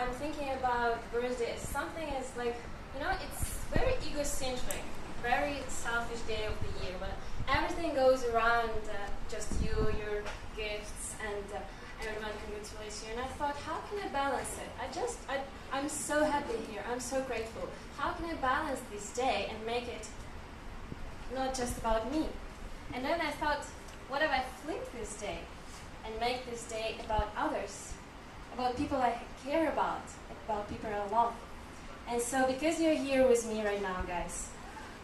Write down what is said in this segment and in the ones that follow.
I'm thinking about birthday as something as like, it's very egocentric, very selfish day of the year, but everything goes around just you, your gifts, and everyone congratulates you. And I thought, how can I balance it? I'm so happy here. I'm so grateful. How can I balance this day and make it not just about me? And then I thought, what if I flip this day and make this day about others, about people I care about people I love? And so because you're here with me right now, guys,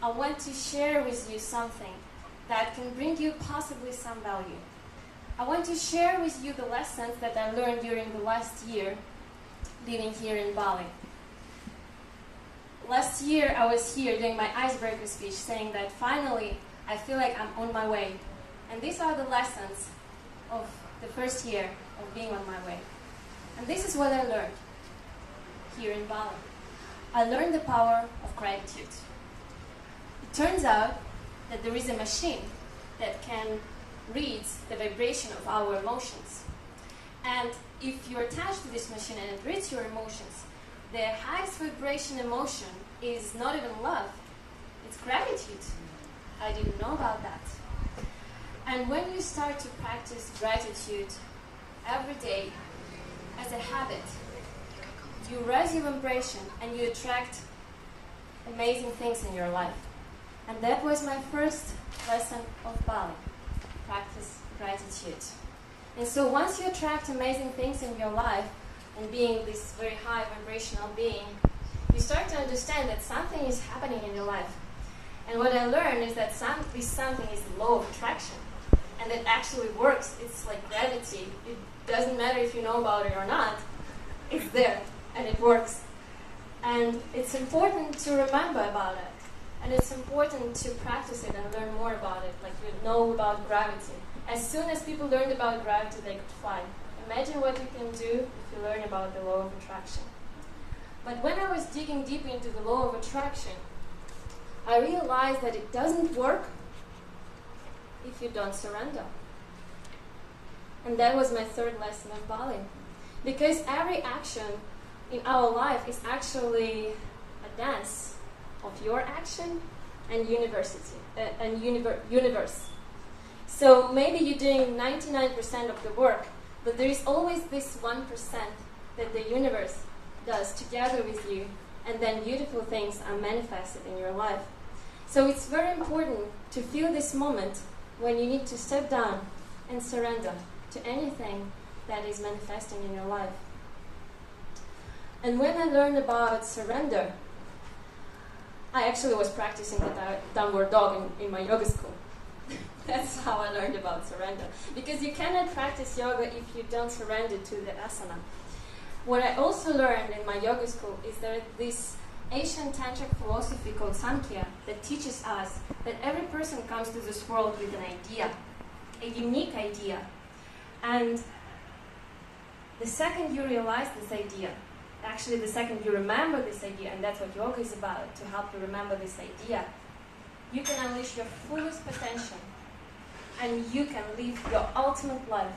I want to share with you something that can bring you possibly some value. I want to share with you the lessons that I learned during the last year living here in Bali. Last year I was here doing my icebreaker speech saying that finally I feel like I'm on my way. And these are the lessons of the first year of being on my way. And this is what I learned here in Bali. I learned the power of gratitude. It turns out that there is a machine that can read the vibration of our emotions. And if you're attached to this machine and it reads your emotions, the highest vibration emotion is not even love, it's gratitude. I didn't know about that. And when you start to practice gratitude every day as a habit, you raise your vibration and you attract amazing things in your life. And that was my first lesson of Bali. Practice gratitude. And so once you attract amazing things in your life, and being this very high vibrational being, you start to understand that something is happening in your life. And what I learned is that this something is the law of attraction. And it actually works. It's like gravity. It doesn't matter if you know about it or not. It's there, and it works. And it's important to remember about it. And it's important to practice it and learn more about it, like you know about gravity. As soon as people learned about gravity, they could fly. Imagine what you can do if you learn about the law of attraction. But when I was digging deep into the law of attraction, I realized that it doesn't work if you don't surrender. And that was my third lesson of Bali. Because every action in our life is actually a dance of your action and universe. So maybe you're doing 99% of the work, but there is always this 1% that the universe does together with you, and then beautiful things are manifested in your life. So it's very important to feel this moment when you need to step down and surrender to anything that is manifesting in your life. And when I learned about surrender, I actually was practicing the downward dog in my yoga school. That's how I learned about surrender. Because you cannot practice yoga if you don't surrender to the asana. What I also learned in my yoga school is there is this Asian tantric philosophy called Samkhya that teaches us that every person comes to this world with an idea, a unique idea. And the second you realize this idea, actually the second you remember this idea, and that's what yoga is about, to help you remember this idea, you can unleash your fullest potential and you can live your ultimate life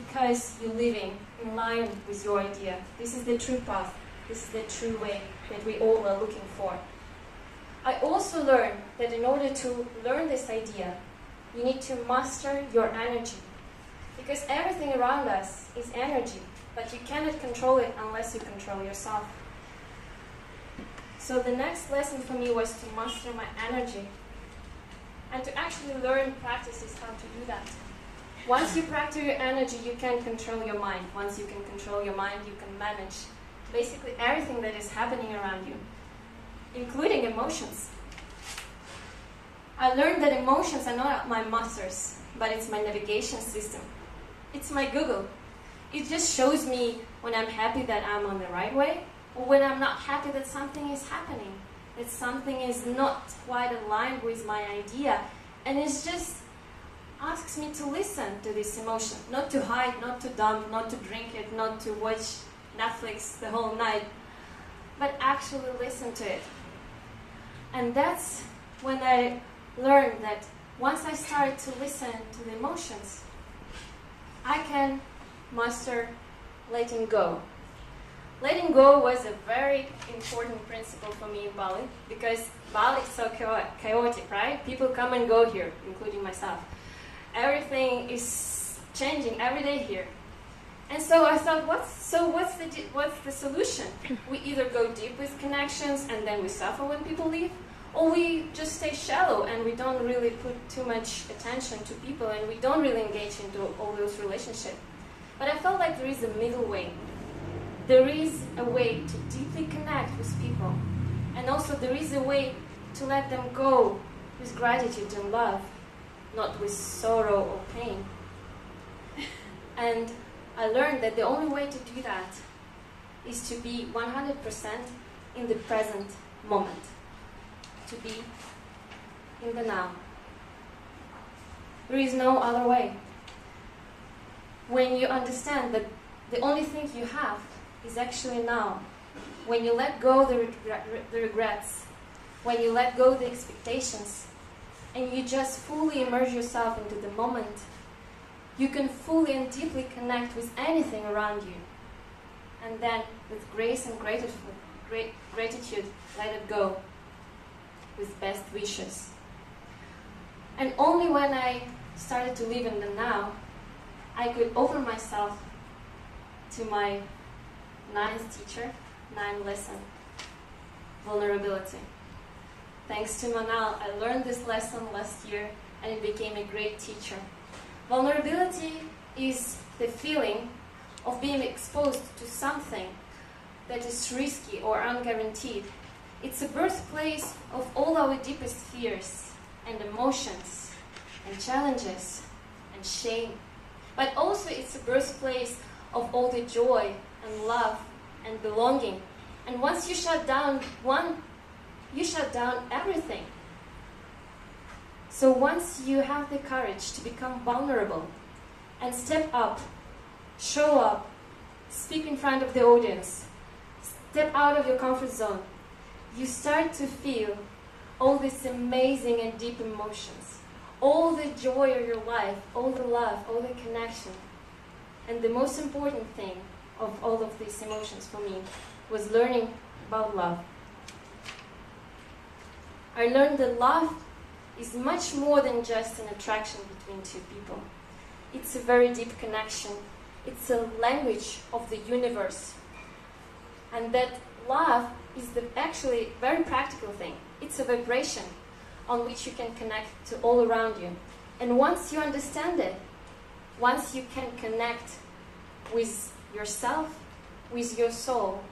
because you're living in line with your idea. This is the true path. This is the true way that we all are looking for. I also learned that in order to learn this idea, you need to master your energy. Because everything around us is energy, but you cannot control it unless you control yourself. So the next lesson for me was to master my energy and to actually learn practices how to do that. Once you practice your energy, you can control your mind. Once you can control your mind, you can manage basically everything that is happening around you, including emotions. I learned that emotions are not my masters, but it's my navigation system. It's my Google. It just shows me when I'm happy that I'm on the right way, or when I'm not happy that something is happening, that something is not quite aligned with my idea, and it just asks me to listen to this emotion, not to hide, not to dump, not to drink it, not to watch Netflix the whole night, but actually listen to it. And that's when I learned that once I started to listen to the emotions, I can master letting go. letting go was a very important principle for me in Bali, because Bali is so chaotic, right? People come and go here, including myself. Everything is changing every day here. And so I thought, what's the solution? We either go deep with connections and then we suffer when people leave, or we just stay shallow and we don't really put too much attention to people and we don't really engage into all those relationships. But I felt like there is a middle way. There is a way to deeply connect with people, and also there is a way to let them go with gratitude and love, not with sorrow or pain. And I learned that the only way to do that is to be 100% in the present moment, to be in the now. There is no other way. When you understand that the only thing you have is actually now, when you let go the regrets, when you let go the expectations, and you just fully immerse yourself into the moment, you can fully and deeply connect with anything around you. And then, with grace and gratitude, let it go with best wishes. And only when I started to live in the now, I could open myself to my 9th teacher, 9th lesson, vulnerability. Thanks to Manal, I learned this lesson last year and it became a great teacher. Vulnerability is the feeling of being exposed to something that is risky or unguaranteed. It's a birthplace of all our deepest fears and emotions and challenges and shame. But also it's a birthplace of all the joy and love and belonging. And once you shut down one, you shut down everything. So once you have the courage to become vulnerable and step up, show up, speak in front of the audience, step out of your comfort zone, you start to feel all these amazing and deep emotions, all the joy of your life, all the love, all the connection. And the most important thing of all of these emotions for me was learning about love. I learned that love is much more than just an attraction between two people. It's a very deep connection. It's a language of the universe. And that love is actually a very practical thing. It's a vibration on which you can connect to all around you. And once you understand it, once you can connect with yourself, with your soul,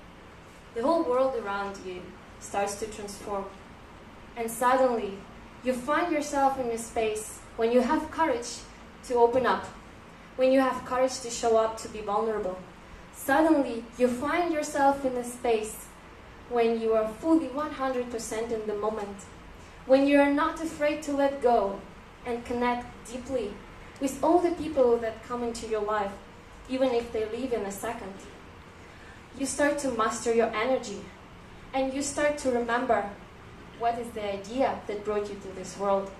the whole world around you starts to transform. And suddenly, you find yourself in a space when you have courage to open up, when you have courage to show up, to be vulnerable. Suddenly, you find yourself in a space when you are fully 100% in the moment, when you are not afraid to let go and connect deeply with all the people that come into your life, even if they leave in a second. You start to master your energy, and you start to remember what is the idea that brought you to this world.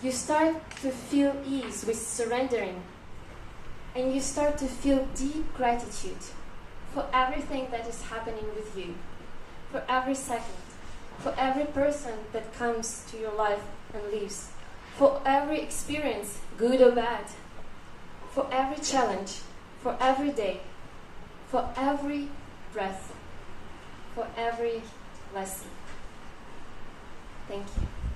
You start to feel ease with surrendering, and you start to feel deep gratitude for everything that is happening with you, for every second, for every person that comes to your life and leaves, for every experience, good or bad, for every challenge, for every day, for every breath, for every lesson. Thank you.